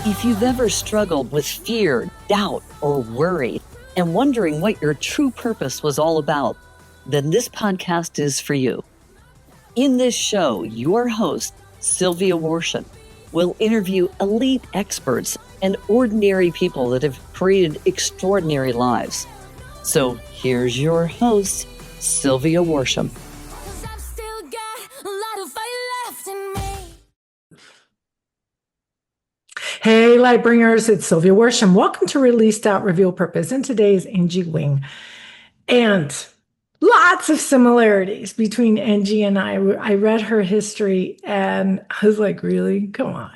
If you've ever struggled with fear, doubt, or worry, and wondering what your true purpose was all about, then this podcast is for you. In this show, your host, Sylvia Worsham, will interview elite experts and ordinary people that have created extraordinary lives. So here's your host, Sylvia Worsham. Hey, Lightbringers, it's Sylvia Worsham. Welcome to Released Out Reveal Purpose. And today is Angie Wing. And lots of similarities between Angie and I read her history and I was like, really? Come on.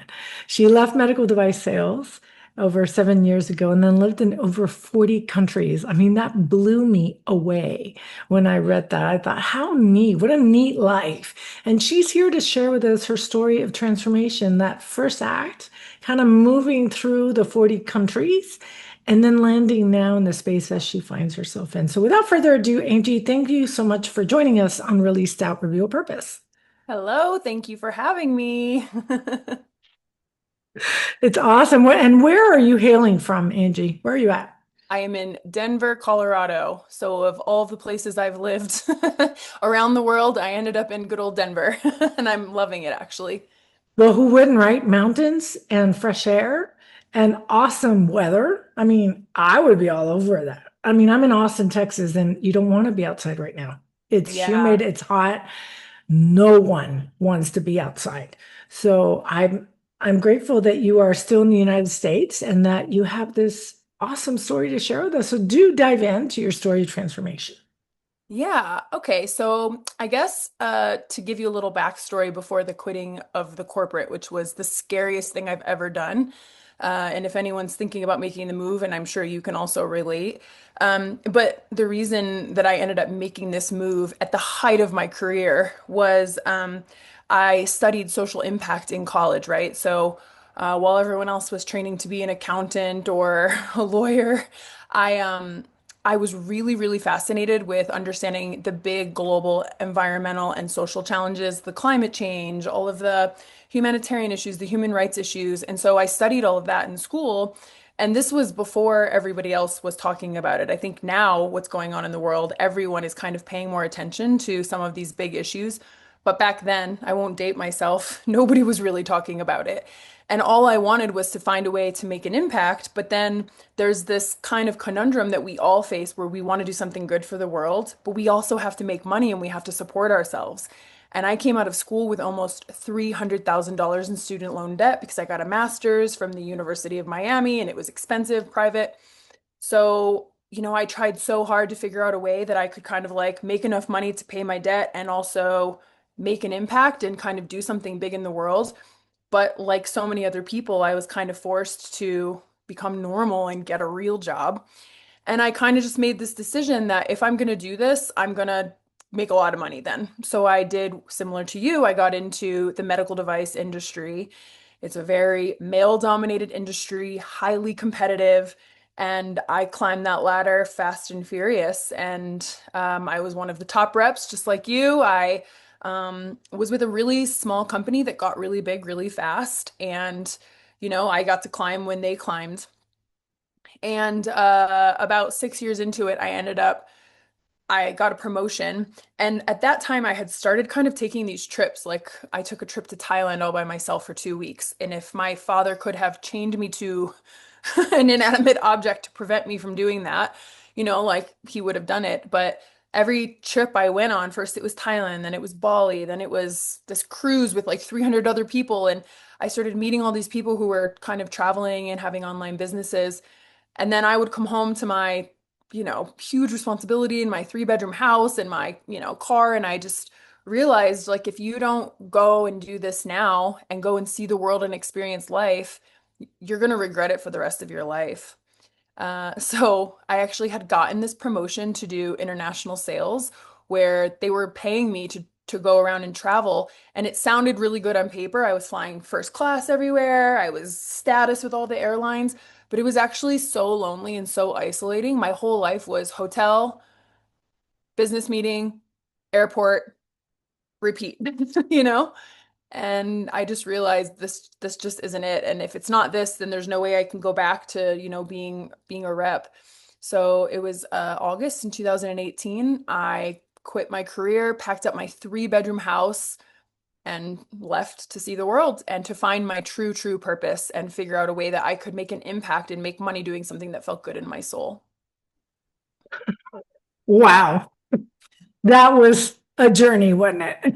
She left medical device sales over 7 years ago and then lived in over 40 countries. I mean, that blew me away when I read that. I thought, how neat, what a neat life. And she's here to share with us her story of transformation, that first act, kind of moving through the 40 countries and then landing now in the space that she finds herself in. So without further ado, Angie, thank you so much for joining us on Released Out Reveal Purpose. Hello, thank you for having me. It's awesome. And where are you hailing from, Angie? Where are you at? I am in Denver, Colorado. So of all the places I've lived around the world, I ended up in good old Denver, and I'm loving it actually. Well, who wouldn't, right? Mountains and fresh air and awesome weather. I mean, I would be all over that. I mean, I'm in Austin, Texas, and you don't want to be outside right now. It's Yeah. humid, it's hot. No one wants to be outside. So I'm grateful that you are still in the United States and that you have this awesome story to share with us. So do dive into your story of transformation. Yeah. Okay. So I guess to give you a little backstory before the quitting of the corporate, which was the scariest thing I've ever done. And if anyone's thinking about making the move, and I'm sure you can also relate. But the reason that I ended up making this move at the height of my career was I studied social impact in college, right? So while everyone else was training to be an accountant or a lawyer, I um, I was really, really fascinated with understanding the big global environmental and social challenges, the climate change, all of the humanitarian issues, the human rights issues. And so I studied all of that in school. And this was before everybody else was talking about it. I think now what's going on in the world, everyone is kind of paying more attention to some of these big issues. But back then, I won't date myself, nobody was really talking about it. And all I wanted was to find a way to make an impact. But then there's this kind of conundrum that we all face where we want to do something good for the world, but we also have to make money and we have to support ourselves. And I came out of school with almost $300,000 in student loan debt because I got a master's from the University of Miami and it was expensive, private. So, I tried so hard to figure out a way that I could kind of like make enough money to pay my debt and also make an impact and kind of do something big in the world. But like so many other people, I was kind of forced to become normal and get a real job. And I kind of just made this decision that if I'm going to do this, I'm going to make a lot of money then. So I did similar to you. I got into the medical device industry. It's a very male-dominated industry, highly competitive, and I climbed that ladder fast and furious. And I was one of the top reps, just like you. I was with a really small company that got really big really fast. And, I got to climb when they climbed. And about 6 years into it, I got a promotion. And at that time, I had started kind of taking these trips. Like, I took a trip to Thailand all by myself for 2 weeks. And if my father could have chained me to an inanimate object to prevent me from doing that, like he would have done it. But every trip I went on, first it was Thailand, then it was Bali, then it was this cruise with like 300 other people. And I started meeting all these people who were kind of traveling and having online businesses. And then I would come home to my, huge responsibility in my three-bedroom house and my, car. And I just realized like if you don't go and do this now and go and see the world and experience life, you're going to regret it for the rest of your life. So I actually had gotten this promotion to do international sales where they were paying me to go around and travel. And it sounded really good on paper. I was flying first class everywhere. I was status with all the airlines, but it was actually so lonely and so isolating. My whole life was hotel, business meeting, airport, repeat, you know? And I just realized this just isn't it. And if it's not this, then there's no way I can go back to, being a rep. So it was August in 2018. I quit my career, packed up my three-bedroom house, and left to see the world and to find my true purpose and figure out a way that I could make an impact and make money doing something that felt good in my soul. Wow. That was a journey, wasn't it?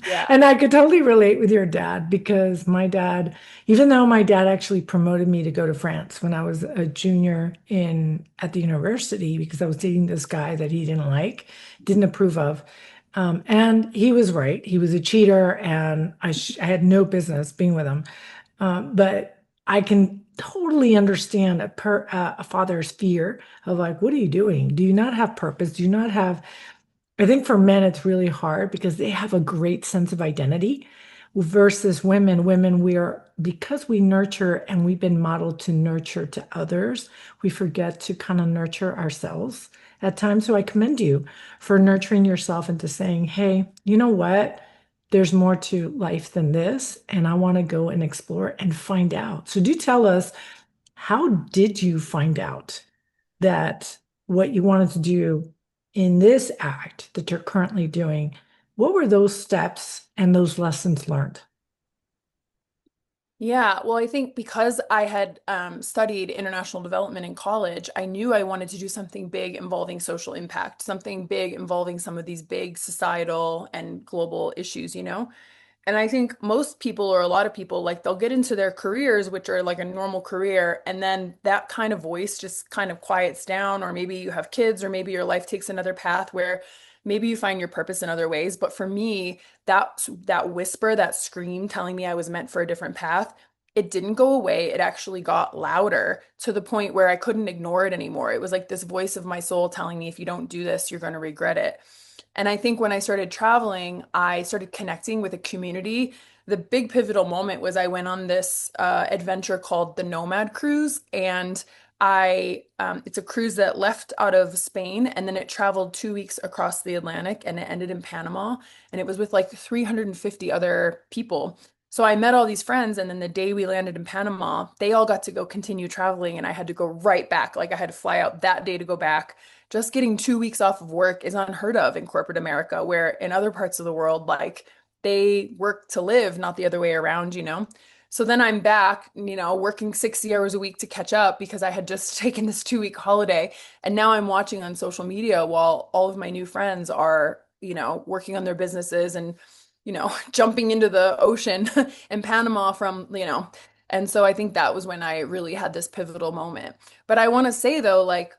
Yeah. And I could totally relate with your dad because my dad, even though my dad actually promoted me to go to France when I was a junior in at the university because I was dating this guy that he didn't like, didn't approve of. And he was right. He was a cheater, and I had no business being with him. But I can totally understand a father's fear of like, what are you doing? Do you not have purpose? Do you not have I think for men, it's really hard because they have a great sense of identity versus women. Women, because we nurture and we've been modeled to nurture to others, we forget to kind of nurture ourselves at times. So I commend you for nurturing yourself into saying, hey, you know what? There's more to life than this, and I want to go and explore and find out. So do tell us, how did you find out that what you wanted to do in this act that you're currently doing, what were those steps and those lessons learned? Yeah, well, I think because I had studied international development in college, I knew I wanted to do something big involving social impact, something big involving some of these big societal and global issues. And I think most people, or a lot of people, like they'll get into their careers, which are like a normal career, and then that kind of voice just kind of quiets down, or maybe you have kids, or maybe your life takes another path where maybe you find your purpose in other ways. But for me, that whisper, that scream telling me I was meant for a different path, it didn't go away. It actually got louder to the point where I couldn't ignore it anymore. It was like this voice of my soul telling me, if you don't do this, you're going to regret it. And I think when I started traveling, I started connecting with a community. The big pivotal moment was I went on this adventure called the Nomad Cruise, and it's a cruise that left out of Spain and then it traveled 2 weeks across the Atlantic and it ended in Panama, and it was with like 350 other people. So I met all these friends, and then the day we landed in Panama, they all got to go continue traveling, and I had to go right back. Like I had to fly out that day to go back. Just getting 2 weeks off of work is unheard of in corporate America, where in other parts of the world, like they work to live, not the other way around. So then I'm back, working 60 hours a week to catch up because I had just taken this 2 week holiday. And now I'm watching on social media while all of my new friends are, working on their businesses and, jumping into the ocean in Panama from. And so I think that was when I really had this pivotal moment. But I want to say though, like,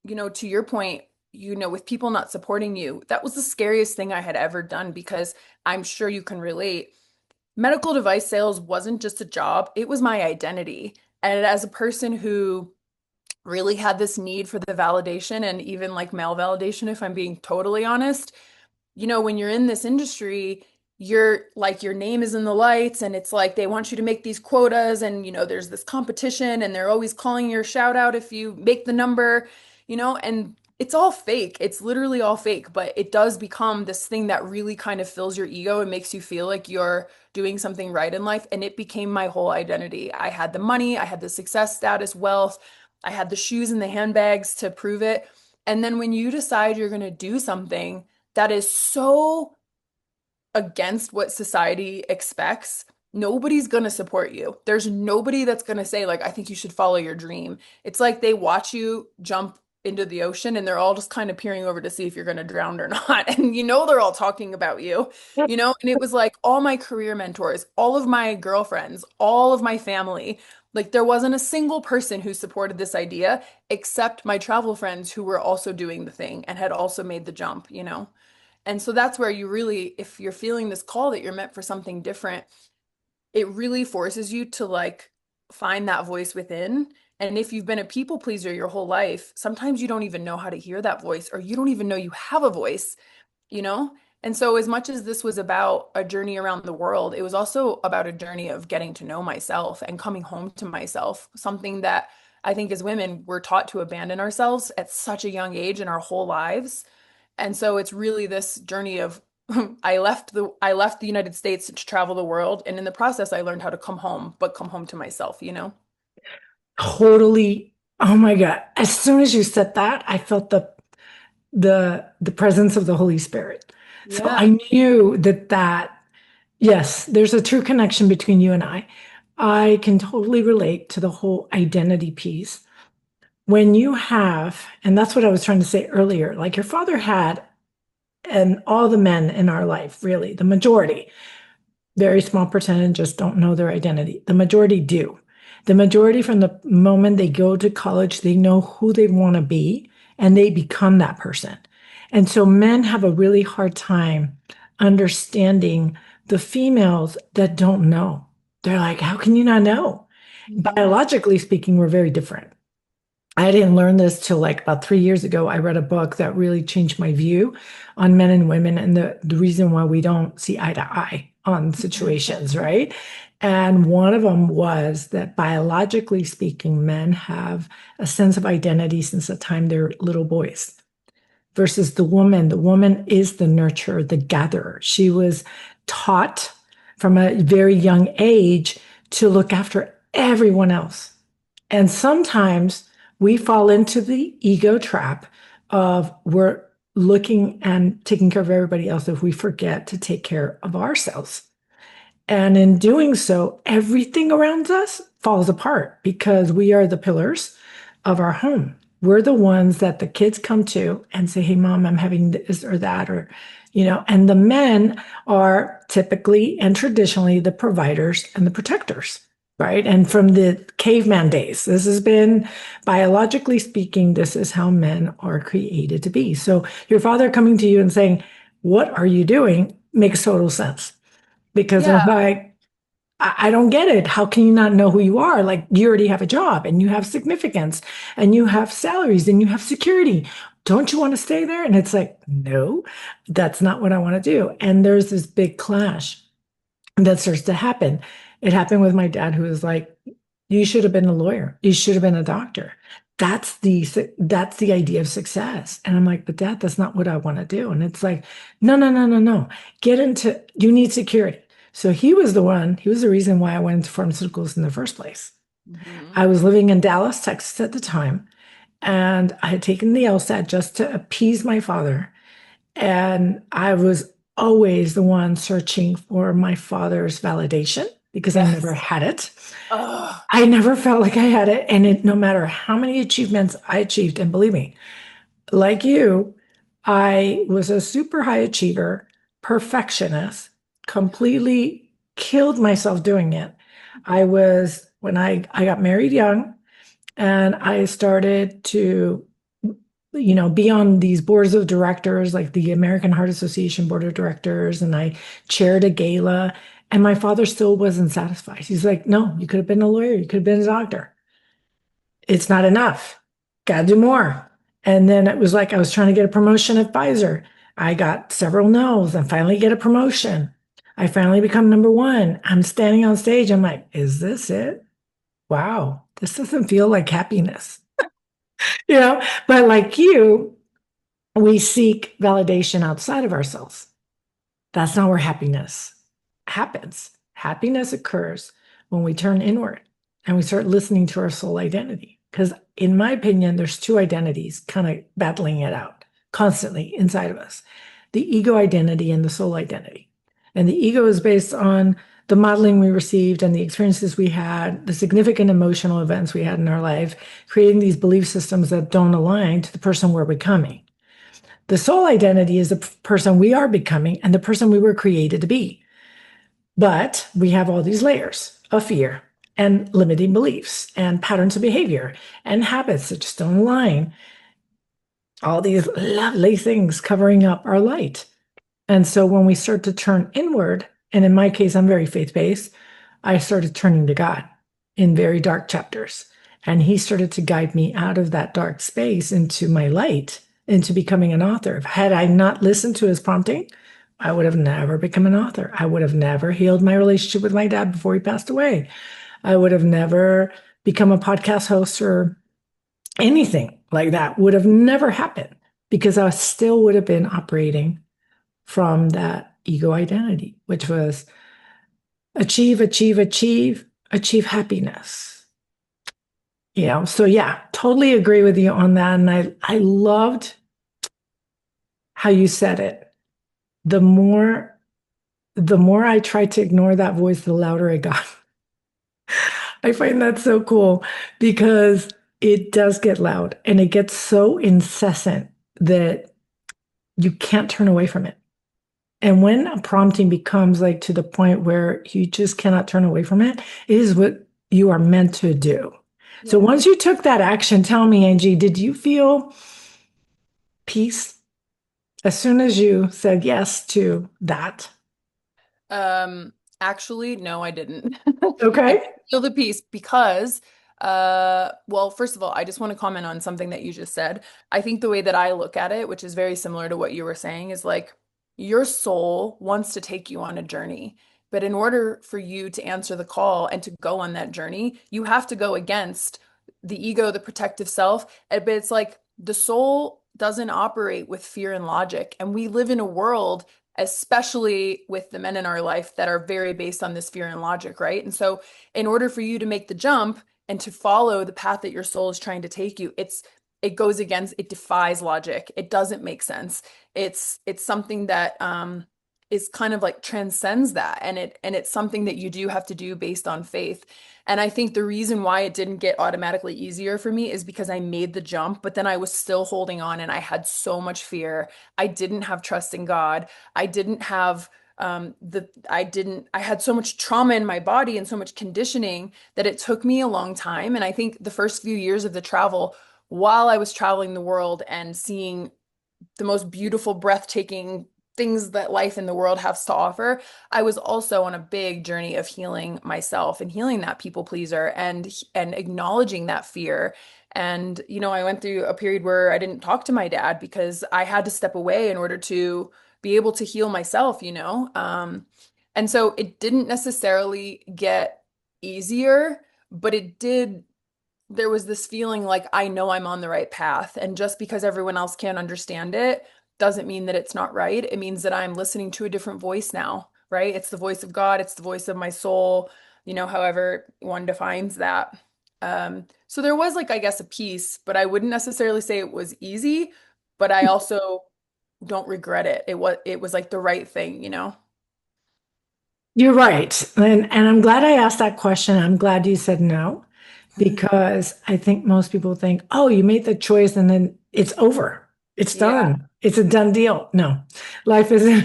to your point, with people not supporting you, that was the scariest thing I had ever done because I'm sure you can relate. Medical device sales wasn't just a job, it was my identity. And as a person who really had this need for the validation and even like male validation, if I'm being totally honest, when you're in this industry, you're like your name is in the lights and it's like they want you to make these quotas and there's this competition and they're always calling your shout out if you make the number, and it's all fake. It's literally all fake, but it does become this thing that really kind of fills your ego and makes you feel like you're doing something right in life. And it became my whole identity. I had the money, I had the success, status, wealth, I had the shoes and the handbags to prove it. And then when you decide you're going to do something that is so against what society expects, nobody's going to support you. There's nobody that's going to say, like, I think you should follow your dream. It's like they watch you jump into the ocean and they're all just kind of peering over to see if you're going to drown or not. And they're all talking about you, and it was like all my career mentors, all of my girlfriends, all of my family. Like, there wasn't a single person who supported this idea except my travel friends who were also doing the thing and had also made the jump. And so that's where you really, if you're feeling this call that you're meant for something different, it really forces you to like find that voice within. And if you've been a people pleaser your whole life, sometimes you don't even know how to hear that voice, or you don't even know you have a voice, you know? And so, as much as this was about a journey around the world, it was also about a journey of getting to know myself and coming home to myself, something that I think as women, we're taught to abandon ourselves at such a young age in our whole lives. And so it's really this journey of I left the United States to travel the world, and in the process I learned how to come home, but come home to myself, you know? Totally. Oh my God. As soon as you said that, I felt the presence of the Holy Spirit. So Yeah. I knew that yes, there's a true connection between you and I. I can totally relate to the whole identity piece. When you have, and that's what I was trying to say earlier, like your father had, and all the men in our life, really, the majority, very small percentage just don't know their identity. The majority do. The majority, from the moment they go to college, they know who they want to be and they become that person. And so men have a really hard time understanding the females that don't know. They're like, how can you not know? Mhm. Biologically speaking, we're very different. I didn't learn this till like about 3 years ago. I read a book that really changed my view on men and women and the reason why we don't see eye to eye on Mhm. situations, right? And one of them was that biologically speaking, men have a sense of identity since the time they're little boys versus the woman. The woman is the nurturer, the gatherer. She was taught from a very young age to look after everyone else. And sometimes we fall into the ego trap of we're looking and taking care of everybody else if we forget to take care of ourselves. And in doing so, everything around us falls apart because we are the pillars of our home. We're the ones that the kids come to and say, hey, mom, I'm having this or that, and the men are typically and traditionally the providers and the protectors, right? And from the caveman days, this has been biologically speaking, this is how men are created to be. So your father coming to you and saying, what are you doing? Makes total sense because they're Yeah. like, I don't get it. How can you not know who you are? Like you already have a job and you have significance and you have salaries and you have security. Don't you want to stay there? And it's like, no, that's not what I want to do. And there's this big clash that starts to happen. It happened with my dad, who was like, "You should have been a lawyer. You should have been a doctor. That's the idea of success." And I'm like, "But Dad, that's not what I want to do." And it's like, "No, no, no, no, no. Get into. You need security." So he was the one. He was the reason why I went into pharmaceuticals in the first place. Mhm. I was living in Dallas, Texas at the time, and I had taken the LSAT just to appease my father. And I was always the one searching for my father's validation because I never Yes. had it. Oh, I never felt like I had it. And no matter how many achievements I achieved, and believe me, like you, I was a super high achiever, perfectionist, completely killed myself doing it. When I got married young and I started to be on these boards of directors, like the American Heart Association board of directors, and I chaired a gala. And my father still wasn't satisfied. He's like, no, you could have been a lawyer, you could have been a doctor. It's not enough. Got to do more. And then it was like I was trying to get a promotion at Pfizer. I got several no's and finally get a promotion. I finally become number one. I'm standing on stage. I'm like, is this it? Wow, this doesn't feel like happiness, you know? But like you, we seek validation outside of ourselves. That's not where happiness happens. Happiness occurs when we turn inward and we start listening to our soul identity. Because, in my opinion, there's two identities kind of battling it out constantly inside of us, the ego identity and the soul identity. And the ego is based on the modeling we received and the experiences we had, the significant emotional events we had in our life, creating these belief systems that don't align to the person we're becoming. The soul identity is the person we are becoming and the person we were created to be. But we have all these layers of fear and limiting beliefs and patterns of behavior and habits that just don't align. All these lovely things covering up our light. And so when we start to turn inward, and in my case, I'm very faith based, I started turning to God in very dark chapters. And He started to guide me out of that dark space into my light, into becoming an author. Had I not listened to His prompting, I would have never become an author. I would have never healed my relationship with my dad before he passed away. I would have never become a podcast host or anything like that would have never happened because I still would have been operating from that ego identity, which was achieve, achieve, achieve, achieve happiness. So yeah, totally agree with you on that. And I loved how you said it. The more I tried to ignore that voice, the louder it got. I find that so cool because it does get loud and it gets so incessant that you can't turn away from it. And when a prompting becomes like to the point where you just cannot turn away from it, it is what you are meant to do. So Yeah. once you took that action, tell me, Angie, did you feel peace as soon as you said yes to that? Actually, no, I didn't. I Okay. didn't feel the peace because, well, first of all, I just want to comment on something that you just said. I think the way that I look at it, which is very similar to what you were saying, is like your soul wants to take you on a journey. But in order for you to answer the call and to go on that journey, you have to go against the ego, the protective self. But it's like the soul doesn't operate with fear and logic. And we live in a world, especially with the men in our life, that are very based on this fear and logic, right? And so, in order for you to make the jump and to follow the path that your soul is trying to take you, it goes against, it defies logic. It doesn't make sense. It's something that is kind of like transcends that, and it's something that you do have to do based on faith. And I think the reason why it didn't get automatically easier for me is because I made the jump, but then I was still holding on and I had so much fear. I didn't have trust in God. I didn't have I had so much trauma in my body and so much conditioning that it took me a long time. And I think the first few years of the travel, while I was traveling the world and seeing the most beautiful, breathtaking things that life in the world has to offer, I was also on a big journey of healing myself and healing that people pleaser and acknowledging that fear. And I went through a period where I didn't talk to my dad because I had to step away in order to be able to heal myself. And so it didn't necessarily get easier, but it did. There was this feeling like I know I'm on the right path. And just because everyone else can't understand it doesn't mean that it's not right. It means that I'm listening to a different voice now, right? It's the voice of God, it's the voice of my soul, however one defines that. So there was, like, I guess, a peace, but I wouldn't necessarily say it was easy, but I also don't regret it. It was like the right thing. You're right. And I'm glad I asked that question. I'm glad you said no, because I think most people think, oh, you made the choice and then it's over. It's Yeah, done. It's a done deal. No, life isn't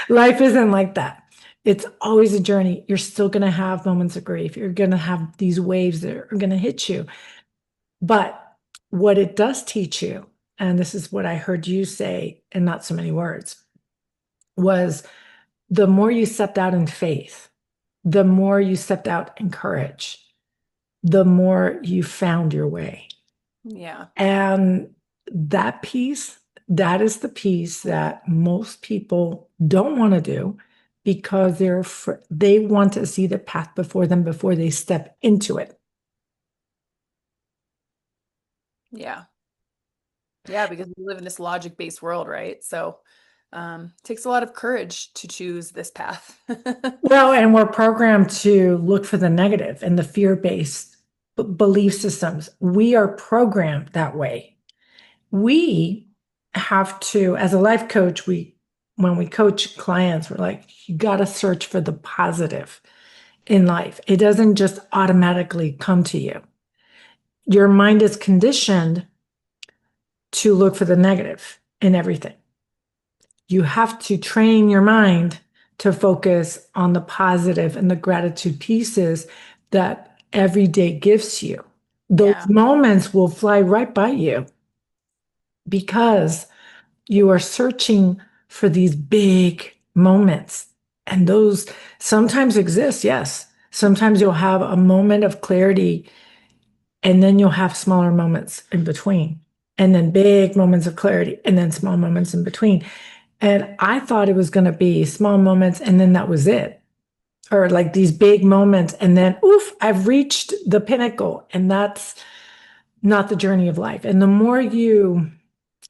life isn't like that. It's always a journey. You're still going to have moments of grief. You're going to have these waves that are going to hit you. But what it does teach you, and this is what I heard you say in not so many words, was the more you stepped out in faith, the more you stepped out in courage, the more you found your way. yeah, And that piece, that is the piece that most people don't want to do because they want to see the path before them before they step into it. yeah. Yeah, because we live in this logic-based world, right? So, it takes a lot of courage to choose this path. Well, and we're programmed to look for the negative and the fear-based belief systems. We are programmed that way. We have to, as a life coach, when we coach clients, we're like, you got to search for the positive in life. It doesn't just automatically come to you. Your mind is conditioned to look for the negative in everything. You have to train your mind to focus on the positive and the gratitude pieces that every day gives you. Those Yeah, moments will fly right by you because you are searching for these big moments. And those sometimes exist, yes. Sometimes you'll have a moment of clarity and then you'll have smaller moments in between, and then big moments of clarity, and then small moments in between. And I thought it was going to be small moments and then that was it. Or like these big moments, and then, oof, I've reached the pinnacle. And that's not the journey of life. And the more you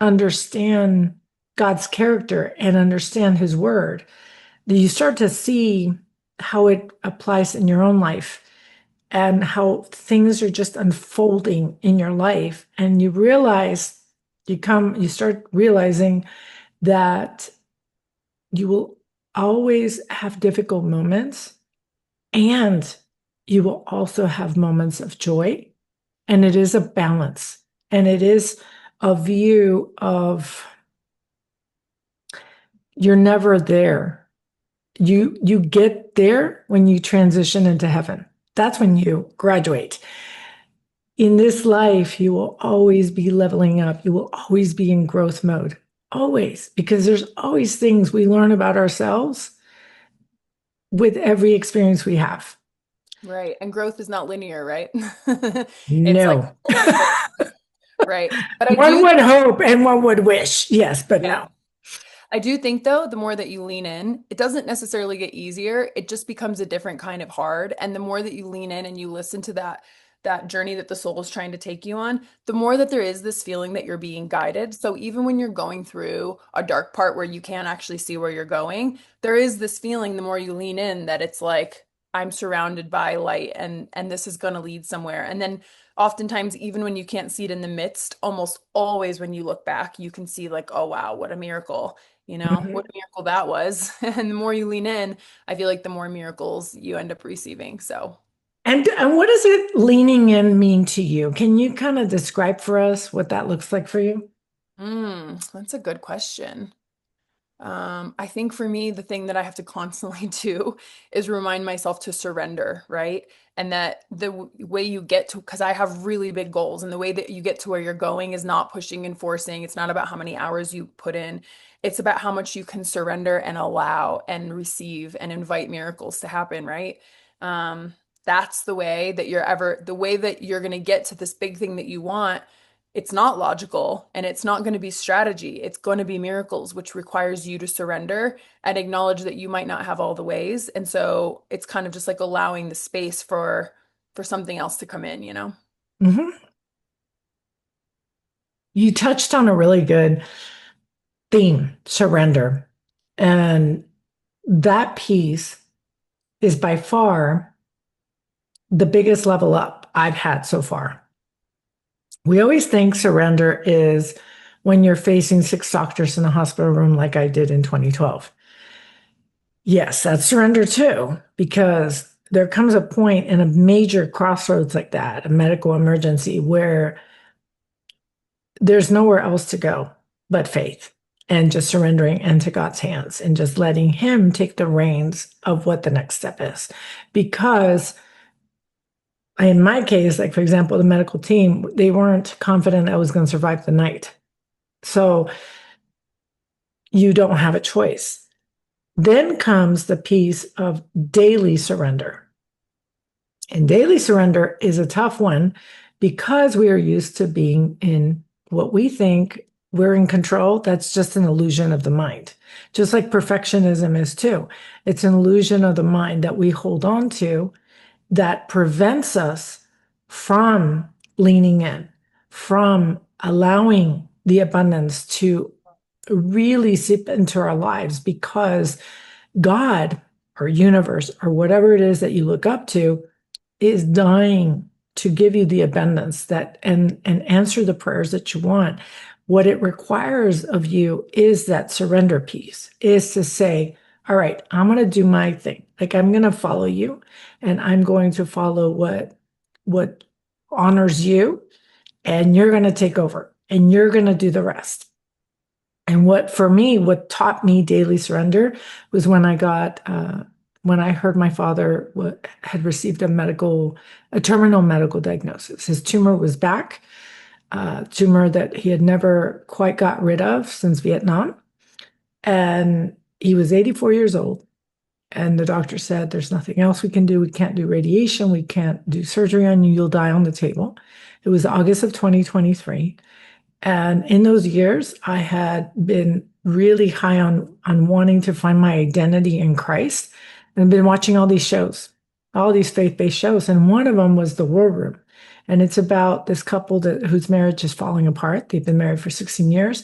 understand God's character and understand his word, you start to see how it applies in your own life and how things are just unfolding in your life. And you start realizing that you will always have difficult moments, and you will also have moments of joy. And it is a balance, and it is a view of you're never there. You get there when you transition into heaven. That's when you graduate. In this life, you will always be leveling up. You will always be in growth mode. Always, because there's always things we learn about ourselves with every experience we have. Right. And growth is not linear, right? It's like No. right. But I One do, would hope and one would wish. Yes, but yeah. no. I do think though, the more that you lean in, it doesn't necessarily get easier. It just becomes a different kind of hard. And the more that you lean in and you listen to that journey that the soul is trying to take you on, the more that there is this feeling that you're being guided. So even when you're going through a dark part where you can't actually see where you're going, there is this feeling the more you lean in that it's like I'm surrounded by light and this is going to lead somewhere. And then oftentimes even when you can't see it in the midst, almost always when you look back, you can see like, oh wow, what a miracle. What Mhm. a miracle that was. And the more you lean in, I feel like the more miracles you end up receiving. So, And what does it leaning in mean to you? Can you kind of describe for us what that looks like for you? that's a good question. I think for me, the thing that I have to constantly do is remind myself to surrender, right? And that way you get to, because I have really big goals, and the way that you get to where you're going is not pushing and forcing. It's not about how many hours you put in. It's about how much you can surrender and allow and receive and invite miracles to happen, right? Um, that's the way that you're going to get to this big thing that you want. It's not logical and it's not going to be strategy. It's going to be miracles, which requires you to surrender and acknowledge that you might not have all the ways. And so it's kind of just like allowing the space for something else to come in, you know? Mhm. You touched on a really good theme, surrender. And that piece is by far the biggest level up I've had so far. We always think surrender is when you're facing six doctors in a hospital room, like I did in 2012. Yes, that's surrender too, because there comes a point in a major crossroads like that, a medical emergency, where there's nowhere else to go but faith and just surrendering into God's hands and just letting Him take the reins of what the next step is. Because in my case, like for example, the medical team, they weren't confident I was going to survive the night. So you don't have a choice. Then comes the piece of daily surrender. And daily surrender is a tough one because we are used to being in what we think we're in control. That's just an illusion of the mind, just like perfectionism is too. It's an illusion of the mind that we hold on to that prevents us from leaning in, from allowing the abundance to really seep into our lives because God or universe or whatever it is that you look up to is dying to give you the abundance that and answer the prayers that you want. What it requires of you is that surrender piece, is to say, all right, I'm going to do my thing. Like I'm going to follow you and I'm going to follow what honors you, and you're going to take over and you're going to do the rest. And what taught me daily surrender was when I heard my father had received a terminal medical diagnosis. His tumor was back, tumor that he had never quite got rid of since Vietnam. And he was 84 years old. And the doctor said, there's nothing else we can do. We can't do radiation. We can't do surgery on you. You'll die on the table. It was August of 2023. And in those years, I had been really high on wanting to find my identity in Christ and been watching all these shows, all these faith-based shows. And one of them was The War Room. And it's about this couple whose marriage is falling apart. They've been married for 16 years.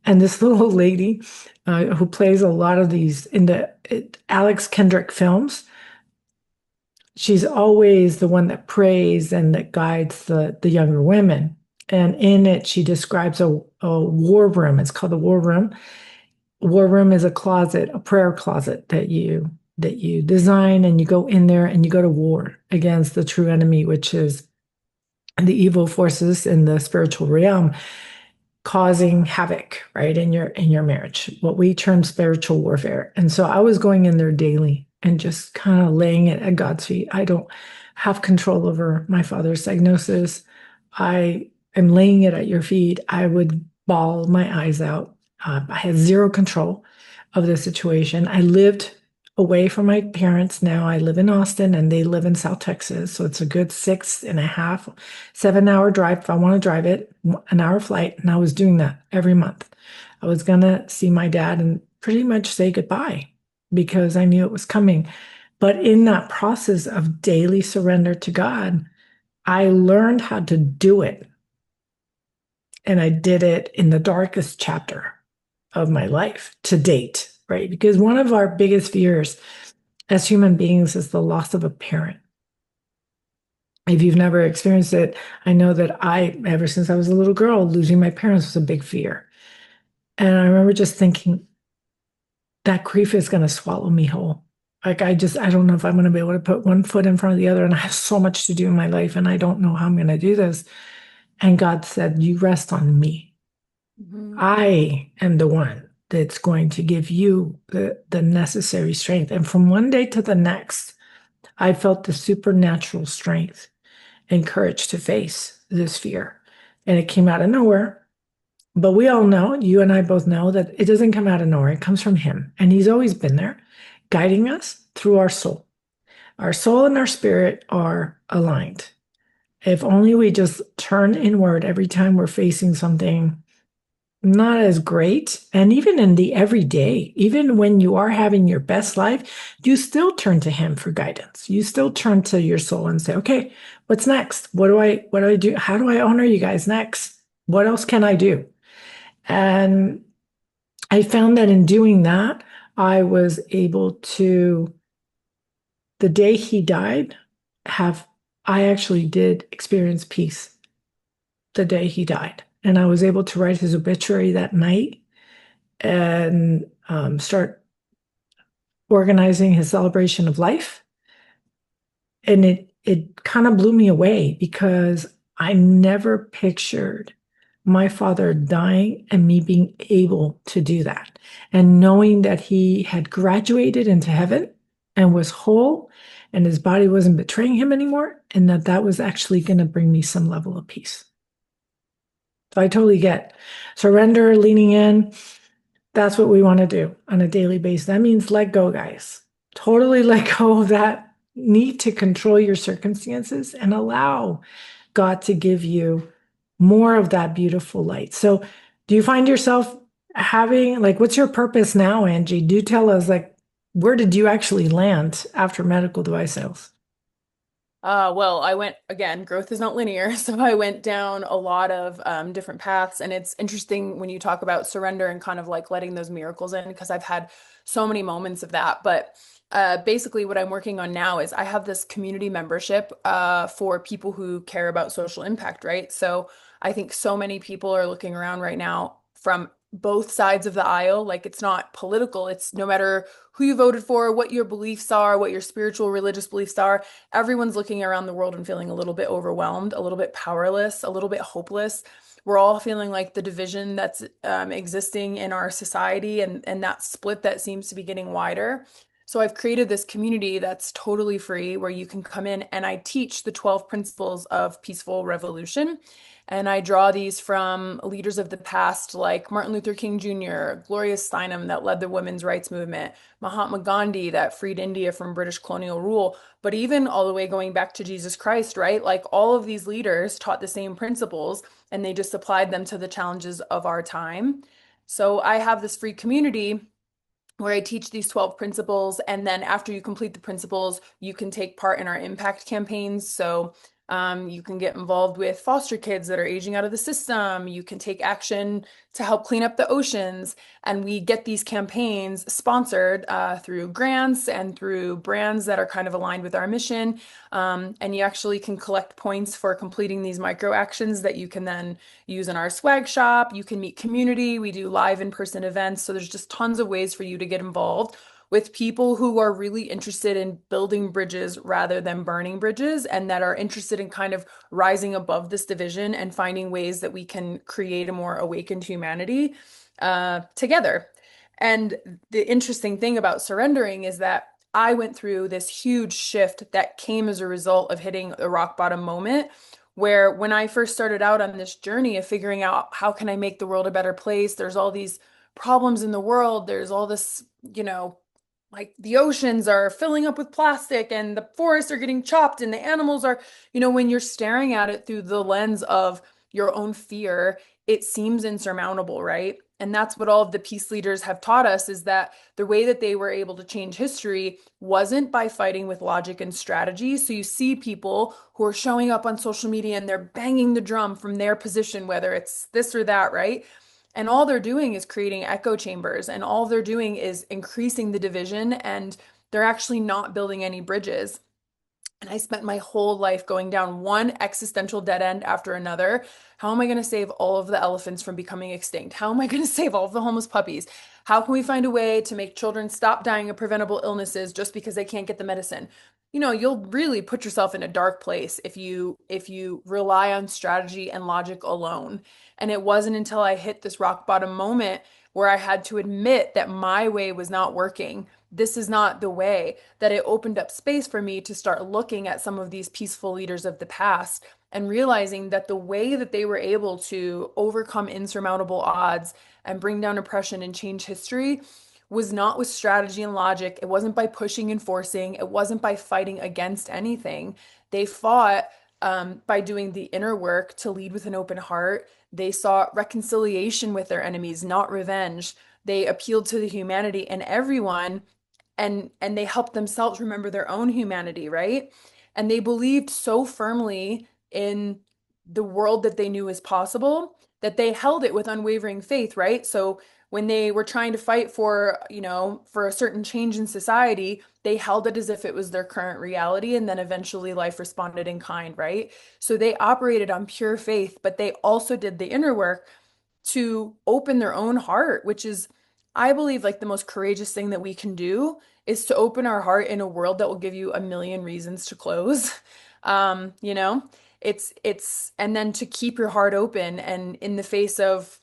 And this little old lady who plays a lot of these in the Alex Kendrick films, she's always the one that prays and that guides the younger women. And in it, she describes a war room. It's called the war room. War room is a closet, a prayer closet that you design, and you go in there and you go to war against the true enemy, which is the evil forces in the spiritual realm causing havoc, right, in your marriage, what we term spiritual warfare. And so I was going in there daily and just kind of laying it at God's feet. I don't have control over my father's diagnosis. I am laying it at your feet. I would bawl my eyes out. I had zero control of the situation. I lived away from my parents. Now I live in Austin and they live in South Texas. So it's a good 6.5, 7 hour drive if I want to drive it, an hour flight. And I was doing that every month. I was going to see my dad and pretty much say goodbye because I knew it was coming. But in that process of daily surrender to God, I learned how to do it. And I did it in the darkest chapter of my life to date, right? Because one of our biggest fears as human beings is the loss of a parent. If you've never experienced it, I know that ever since I was a little girl, losing my parents was a big fear. And I remember just thinking, that grief is going to swallow me whole. Like, I don't know if I'm going to be able to put one foot in front of the other. And I have so much to do in my life, and I don't know how I'm going to do this. And God said, you rest on me. Mhm. I am the one that's going to give you the necessary strength. And from one day to the next, I felt the supernatural strength and courage to face this fear. And it came out of nowhere. But we all know, you and I both know, that it doesn't come out of nowhere. It comes from Him. And He's always been there, guiding us through our soul. Our soul and our spirit are aligned. If only we just turn inward every time we're facing something not as great. And even in the everyday, even when you are having your best life, you still turn to Him for guidance. You still turn to your soul and say, okay, what's next? What do I do? How do I honor you guys next? What else can I do? And I found that in doing that, I was able to, the day he died, I actually did experience peace the day he died. And I was able to write his obituary that night and start organizing his celebration of life. And it kind of blew me away because I never pictured my father dying and me being able to do that. And knowing that he had graduated into heaven and was whole and his body wasn't betraying him anymore, and that was actually going to bring me some level of peace. So I totally get surrender, leaning in. That's what we want to do on a daily basis. That means let go, guys. Totally let go of that need to control your circumstances and allow God to give you more of that beautiful light. So, do you find yourself having, like, what's your purpose now, Angie? Do tell us, like, where did you actually land after medical device sales? Well, I went again, growth is not linear. So I went down a lot of different paths. And it's interesting when you talk about surrender and kind of like letting those miracles in, because I've had so many moments of that. But basically, what I'm working on now is I have this community membership for people who care about social impact, right? So I think so many people are looking around right now from both sides of the aisle. Like, it's not political, it's no matter who you voted for, what your beliefs are, what your spiritual, religious beliefs are. Everyone's looking around the world and feeling a little bit overwhelmed, a little bit powerless, a little bit hopeless. We're all feeling like the division that's existing in our society, and that split that seems to be getting wider. So I've created this community that's totally free where you can come in and I teach the 12 principles of peaceful revolution. And I draw these from leaders of the past like Martin Luther King Jr., Gloria Steinem that led the women's rights movement, Mahatma Gandhi that freed India from British colonial rule, but even all the way going back to Jesus Christ, right? Like, all of these leaders taught the same principles and they just applied them to the challenges of our time. So I have this free community where I teach these 12 principles. And then after you complete the principles, you can take part in our impact campaigns. So You can get involved with foster kids that are aging out of the system. You can take action to help clean up the oceans. And we get these campaigns sponsored through grants and through brands that are kind of aligned with our mission. And you actually can collect points for completing these micro actions that you can then use in our swag shop. You can meet community. We do live in-person events. So there's just tons of ways for you to get involved with people who are really interested in building bridges rather than burning bridges, and that are interested in kind of rising above this division and finding ways that we can create a more awakened humanity together. And the interesting thing about surrendering is that I went through this huge shift that came as a result of hitting a rock bottom moment where when I first started out on this journey of figuring out how can I make the world a better place, there's all these problems in the world, there's all this, like the oceans are filling up with plastic and the forests are getting chopped and the animals are, when you're staring at it through the lens of your own fear, it seems insurmountable, right? And that's what all of the peace leaders have taught us, is that the way that they were able to change history wasn't by fighting with logic and strategy. So you see people who are showing up on social media and they're banging the drum from their position, whether it's this or that, right? And all they're doing is creating echo chambers, and all they're doing is increasing the division, and they're actually not building any bridges. And I spent my whole life going down one existential dead end after another. How am I going to save all of the elephants from becoming extinct? How am I going to save all of the homeless puppies? How can we find a way to make children stop dying of preventable illnesses just because they can't get the medicine? You'll really put yourself in a dark place if you rely on strategy and logic alone. And it wasn't until I hit this rock bottom moment where I had to admit that my way was not working. This is not the way, that it opened up space for me to start looking at some of these peaceful leaders of the past and realizing that the way that they were able to overcome insurmountable odds and bring down oppression and change history was not with strategy and logic. It wasn't by pushing and forcing. It wasn't by fighting against anything. They fought by doing the inner work to lead with an open heart. They sought reconciliation with their enemies, not revenge. They appealed to the humanity in everyone, and they helped themselves remember their own humanity, right? And they believed so firmly in the world that they knew was possible that they held it with unwavering faith, right? So when they were trying to fight for a certain change in society, they held it as if it was their current reality, and then eventually life responded in kind, right? So they operated on pure faith, but they also did the inner work to open their own heart, which is, I believe, like the most courageous thing that we can do is to open our heart in a world that will give you a million reasons to close. Um, you know, and then to keep your heart open and in the face of,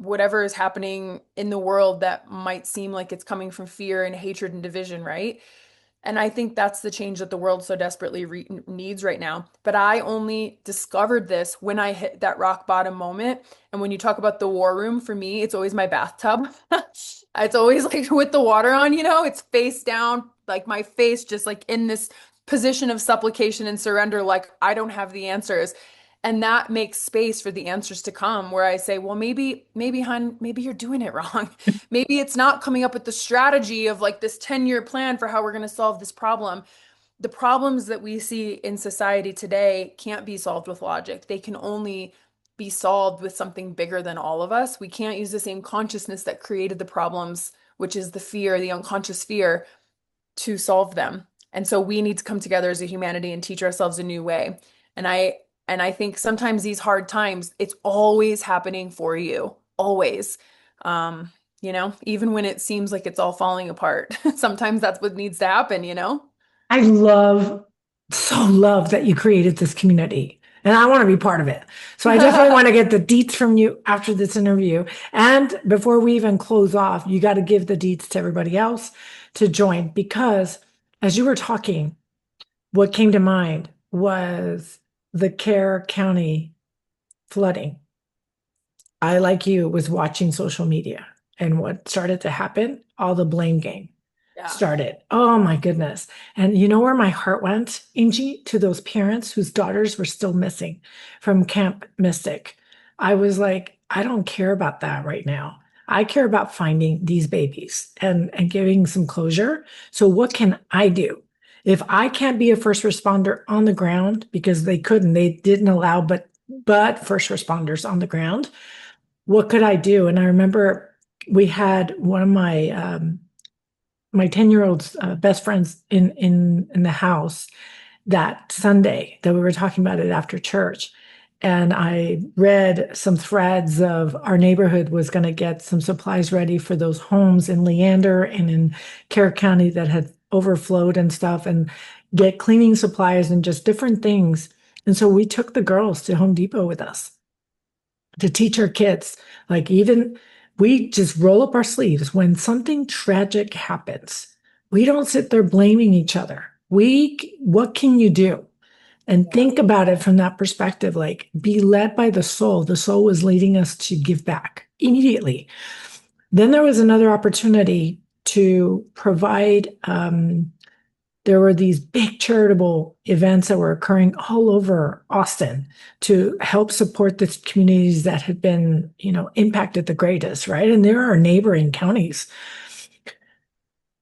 whatever is happening in the world that might seem like it's coming from fear and hatred and division, right? And I think that's the change that the world so desperately needs right now. But I only discovered this when I hit that rock bottom moment. And when you talk about the war room, for me, it's always my bathtub. It's always like with the water on, it's face down, like my face just like in this position of supplication and surrender, like I don't have the answers. And that makes space for the answers to come, where I say, well, maybe, hon, maybe you're doing it wrong. Maybe it's not coming up with the strategy of like this 10-year plan for how we're going to solve this problem. The problems that we see in society today can't be solved with logic. They can only be solved with something bigger than all of us. We can't use the same consciousness that created the problems, which is the fear, the unconscious fear, to solve them. And so we need to come together as a humanity and teach ourselves a new way. And I think sometimes these hard times, it's always happening for you, always. Even when it seems like it's all falling apart, sometimes that's what needs to happen. I so love that you created this community, and I want to be part of it. So I definitely want to get the deets from you after this interview. And before we even close off, you got to give the deets to everybody else to join, because as you were talking, what came to mind was the Kerr County flooding. I, like you, was watching social media, and what started to happen, all the blame game started. Oh my goodness. And you know where my heart went, Angie? To those parents whose daughters were still missing from Camp Mystic. I was like, I don't care about that right now. I care about finding these babies and giving some closure. So what can I do? If I can't be a first responder on the ground because they couldn't, they didn't allow but first responders on the ground, what could I do? And I remember we had one of my 10-year-old's best friends in the house that Sunday that we were talking about it after church. And I read some threads of our neighborhood was going to get some supplies ready for those homes in Leander and in Carroll County that had overflowed and stuff, and get cleaning supplies and just different things. And so we took the girls to Home Depot with us to teach our kids. Like, even we just roll up our sleeves when something tragic happens. We don't sit there blaming each other. What can you do? And think about it from that perspective, like be led by the soul. The soul was leading us to give back immediately. Then there was another opportunity to provide, there were these big charitable events that were occurring all over Austin to help support the communities that had been, impacted the greatest, right? And there are neighboring counties.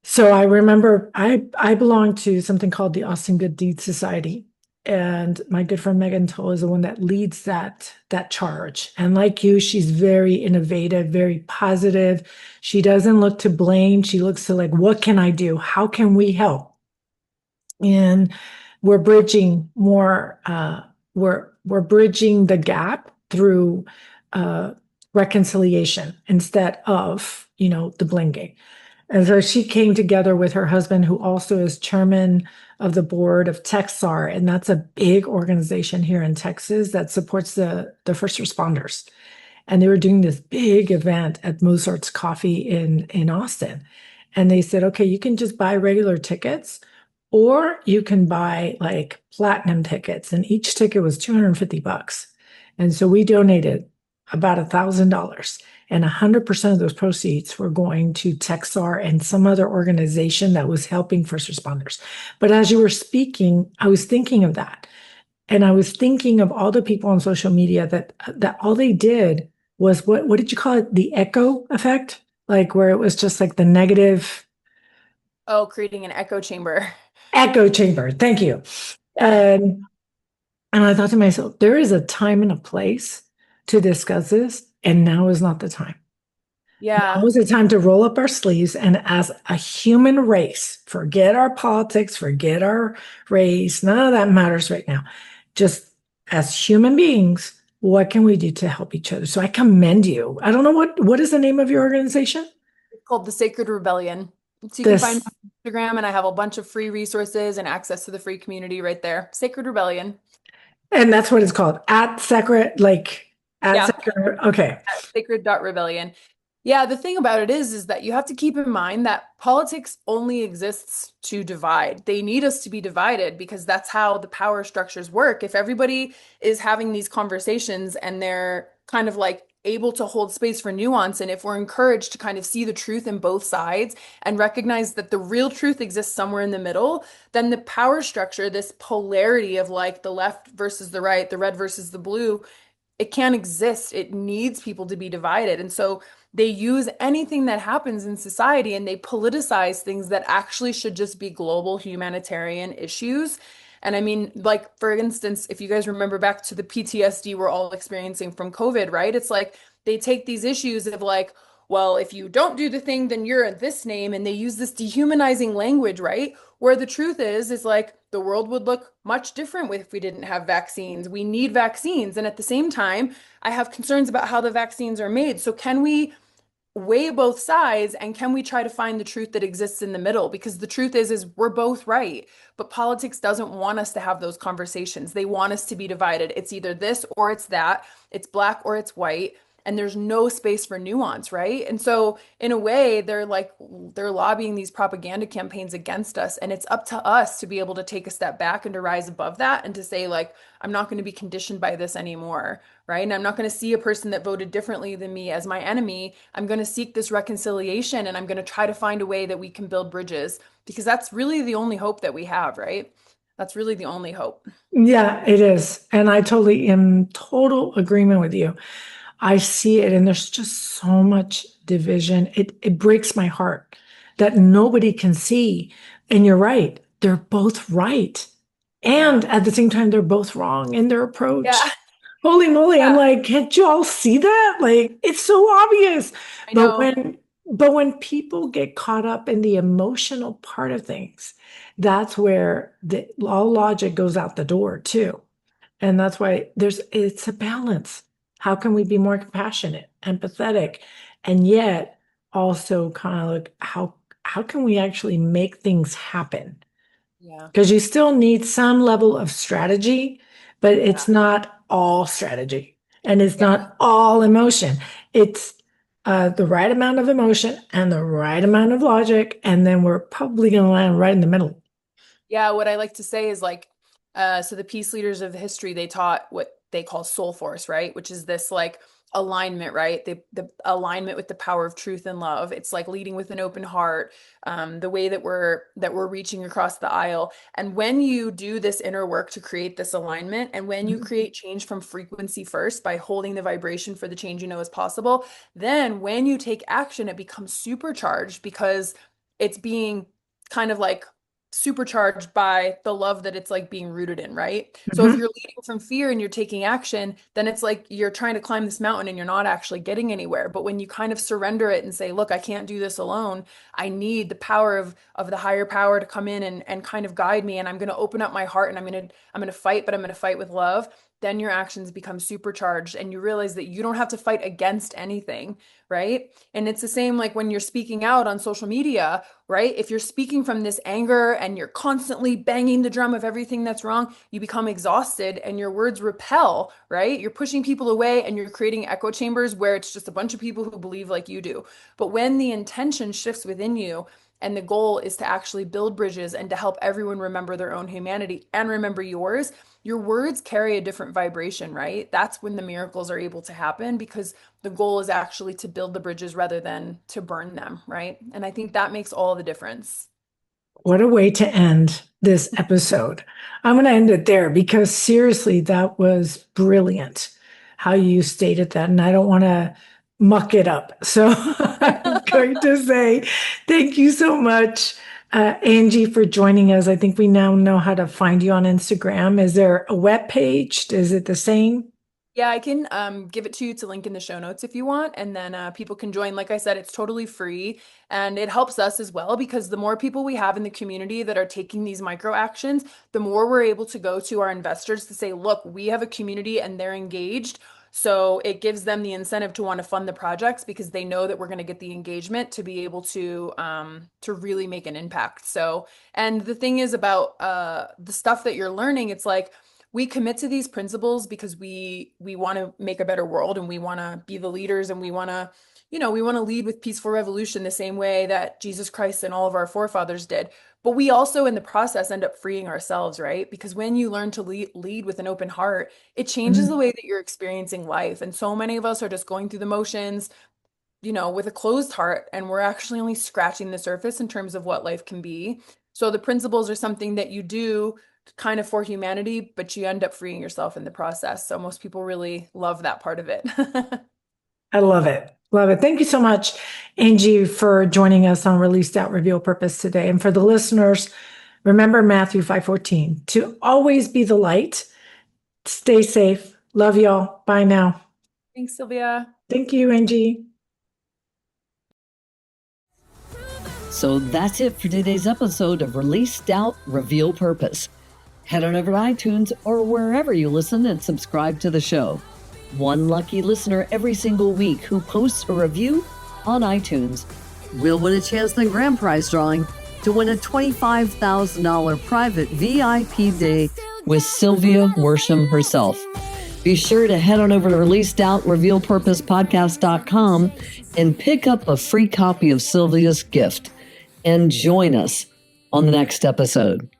So I remember I belonged to something called the Austin Good Deeds Society. And my good friend Megan Toll is the one that leads that charge. And like you, she's very innovative, very positive. She doesn't look to blame. She looks to, like, what can I do? How can we help? And we're bridging more, we're bridging the gap through reconciliation instead of, the blaming. And so she came together with her husband, who also is chairman of the board of TechSAR, and that's a big organization here in Texas that supports the first responders. And they were doing this big event at Mozart's Coffee in Austin. And they said, okay, you can just buy regular tickets, or you can buy like platinum tickets, and each ticket was $250. And so we donated about $1,000, and 100% of those proceeds were going to TechSAR and some other organization that was helping first responders. But as you were speaking, I was thinking of that. And I was thinking of all the people on social media that all they did was, what did you call it? The echo effect? Like, where it was just like the negative. Oh, creating an echo chamber. Echo chamber. Thank you. And I thought to myself, there is a time and a place to discuss this, and now is not the time. Yeah. Now is the time to roll up our sleeves, and as a human race, forget our politics, forget our race. None of that matters right now. Just as human beings, what can we do to help each other? So I commend you. I don't know what is the name of your organization? It's called the Sacred Rebellion. So you can find This, me on Instagram, and I have a bunch of free resources and access to the free community right there. Sacred Rebellion. and that's what it's called. At Sacred, like at Yeah. Sacred. Okay. Sacred.rebellion. Yeah, the thing about it is that you have to keep in mind that politics only exists to divide. They need us to be divided because that's how the power structures work. If everybody is having these conversations and they're kind of like able to hold space for nuance, and if we're encouraged to kind of see the truth in both sides and recognize that the real truth exists somewhere in the middle, then the power structure, this polarity of like the left versus the right, the red versus the blue, it can't exist. It needs people to be divided. And so they use anything that happens in society and they politicize things that actually should just be global humanitarian issues. And I mean, like, for instance, if you guys remember back to the PTSD we're all experiencing from COVID, right? It's like they take these issues of like, well, if you don't do the thing, then you're this name. And they use this dehumanizing language, right? Where the truth is like the world would look much different if we didn't have vaccines. We need vaccines. And at the same time, I have concerns about how the vaccines are made. So can we weigh both sides, and can we try to find the truth that exists in the middle? Because the truth is we're both right, but politics doesn't want us to have those conversations. They want us to be divided. It's either this or it's that. It's black or it's white, and there's no space for nuance, right? And so in a way, they're lobbying these propaganda campaigns against us, and it's up to us to be able to take a step back and to rise above that and to say, like, I'm not going to be conditioned by this anymore, right? And I'm not going to see a person that voted differently than me as my enemy. I'm going to seek this reconciliation, and I'm going to try to find a way that we can build bridges, because that's really the only hope that we have, right? That's really the only hope. Yeah, it is. And I totally am total agreement with you. I see it, and there's just so much division. It breaks my heart that nobody can see. And you're right. they're both right. And at the same time, they're both wrong in their approach. Yeah. Holy moly. I'm Yeah. like, can't you all see that? Like, it's so obvious. I know. But when people get caught up in the emotional part of things, that's where all logic goes out the door too. And that's why it's a balance. How can we be more compassionate, empathetic, and yet also kind of like how can we actually make things happen? Yeah. Because you still need some level of strategy, but it's not all strategy and it's not all emotion. It's the right amount of emotion and the right amount of logic, and then we're probably going to land right in the middle. Yeah, what I like to say is like, so the peace leaders of history, they taught what they call soul force, right? Which is this like alignment, right? The alignment with the power of truth and love. It's like leading with an open heart, the way that we're reaching across the aisle. And when you do this inner work to create this alignment, and when you create change from frequency first by holding the vibration for the change you know is possible, then when you take action, it becomes supercharged because it's being kind of like supercharged by the love that it's like being rooted in, right? So if you're leading from fear and you're taking action, then it's like you're trying to climb this mountain and you're not actually getting anywhere. But when you kind of surrender it and say, look, I can't do this alone. I need the power of the higher power to come in and kind of guide me. And I'm going to open up my heart and I'm going to fight, but I'm going to fight with love. Then your actions become supercharged and you realize that you don't have to fight against anything, right? And it's the same like when you're speaking out on social media, right? If you're speaking from this anger and you're constantly banging the drum of everything that's wrong, you become exhausted and your words repel, right? You're pushing people away and you're creating echo chambers where it's just a bunch of people who believe like you do. But when the intention shifts within you, and the goal is to actually build bridges and to help everyone remember their own humanity and remember yours, your words carry a different vibration, right? That's when the miracles are able to happen because the goal is actually to build the bridges rather than to burn them, right? And I think that makes all the difference. What a way to end this episode. I'm going to end it there because seriously, that was brilliant how you stated that. And I don't want to muck it up. So I'm going to say thank you so much, Angie, for joining us. I think we now know how to find you on Instagram. Is there a web page? Is it the same? Yeah, I can give it to you to link in the show notes if you want. And then people can join. Like I said, it's totally free and it helps us as well because the more people we have in the community that are taking these micro actions, the more we're able to go to our investors to say, look, we have a community and they're engaged. So it gives them the incentive to want to fund the projects because they know that we're going to get the engagement to be able to really make an impact. So, and the thing is about the stuff that you're learning, it's like, we commit to these principles because we want to make a better world and we want to be the leaders and we want to, we want to lead with peaceful revolution the same way that Jesus Christ and all of our forefathers did. But we also in the process end up freeing ourselves, right? Because when you learn to lead with an open heart, it changes the way that you're experiencing life. And so many of us are just going through the motions, with a closed heart, and we're actually only scratching the surface in terms of what life can be. So the principles are something that you do kind of for humanity, but you end up freeing yourself in the process. So most people really love that part of it. I love it. Love it. Thank you so much, Angie, for joining us on Released Out Reveal Purpose today. And for the listeners, remember Matthew 5:14, to always be the light. Stay safe. Love y'all. Bye now. Thanks, Sylvia. Thank you, Angie. So that's it for today's episode of Release Doubt, Reveal Purpose. Head on over to iTunes or wherever you listen and subscribe to the show. One lucky listener every single week who posts a review on iTunes will win a chance in the grand prize drawing to win a $25,000 private VIP day with Sylvia Worsham herself. Be sure to head on over to releasedoubtrevealpurposepodcast.com and pick up a free copy of Sylvia's gift and join us on the next episode.